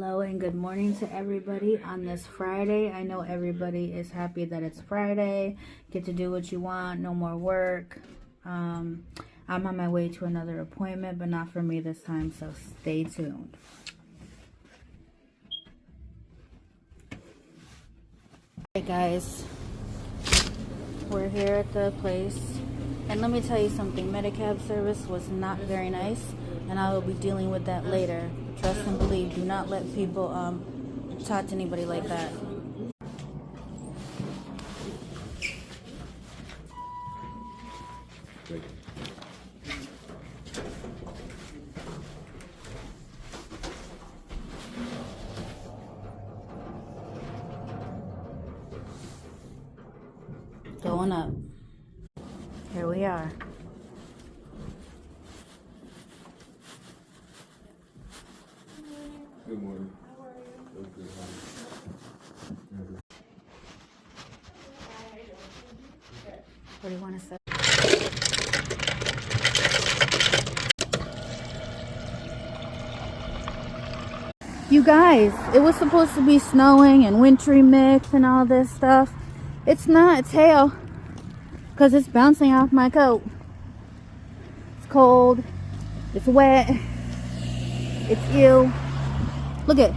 Hello and good morning to everybody on this Friday. I know everybody is happy that it's Friday. Get to do what you want, no more work. I'm on my way to another appointment, but not for me this time, so stay tuned. Hey guys, we're here at the place, and let me tell you something, Medicab service was not very nice, and I will be dealing with that later. Trust and believe, do not let people talk to anybody like that. Going up. Here we are. Good morning. What do you want to say? You guys, it was supposed to be snowing and wintry mix and all this stuff. It's not, it's hail. Because it's bouncing off my coat. It's cold. It's wet. It's ew. Look at